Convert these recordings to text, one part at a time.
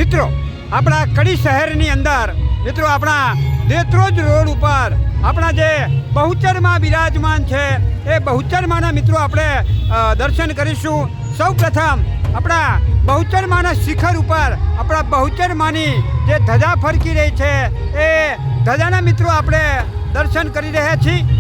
મિત્રો આપણા કડી શહેરની અંદર મિત્રો આપણા દેત્રોજ રોડ ઉપર આપણા જે બહુચરમાં બિરાજમાન છે એ બહુચરમાના મિત્રો આપણે દર્શન કરીશું. સૌ પ્રથમ આપણા બહુચરમાના શિખર ઉપર આપણા બહુચરમાની જે ધજા ફરકી રહી છે એ ધજાના મિત્રો આપણે દર્શન કરી રહ્યા છીએ.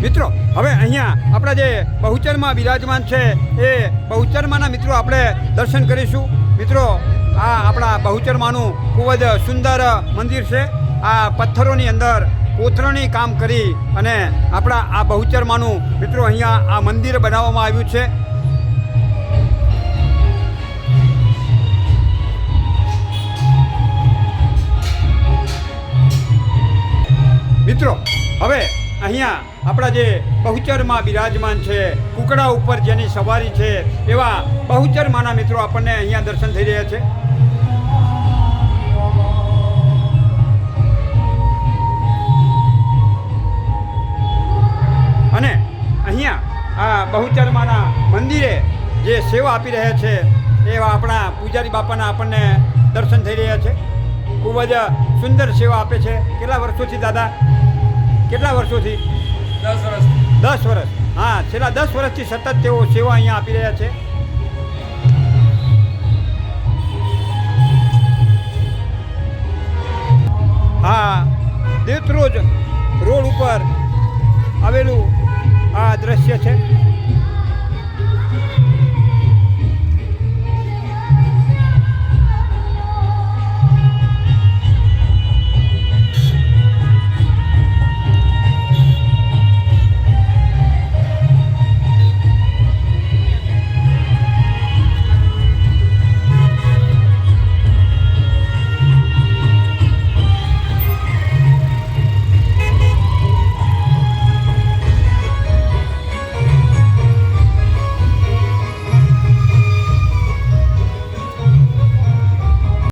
મિત્રો હવે અહીંયા આપણા જે બહુચરમાં બિરાજમાન છે એ બહુચરમાના મિત્રો આપણે દર્શન કરીશું. મિત્રો આ આપણા બહુચરમાનું ખૂબ જ સુંદર મંદિર છે. આ પથ્થરોની અંદર કોતરણી કામ કરી અને આપણા આ બહુચરમાનું મિત્રો અહીંયા આ મંદિર બનાવવામાં આવ્યું છે. મિત્રો હવે અહીંયા આપણા જે બહુચરમાં બિરાજમાન છે કુકડા ઉપર જેની સવારી છે એવા બહુચરમાના મિત્રો આપણને અહીંયા દર્શન થઈ રહ્યા છે. અને અહીંયા આ બહુચરમાના મંદિરે જે સેવા આપી રહ્યા છે એવા આપણા પૂજારી બાપાના આપણને દર્શન થઈ રહ્યા છે. ખૂબ જ સુંદર સેવા આપે છે. કેટલા વર્ષોથી દાદા, કેટલા વર્ષોથી? 10 વર્ષ. 10 વર્ષ. હા, છેલ્લા 10 વર્ષથી સતત તેઓ સેવા અહીંયા આપી રહ્યા છે. હા, દેત્રોજ રોડ ઉપર આવેલું આ દ્રશ્ય છે.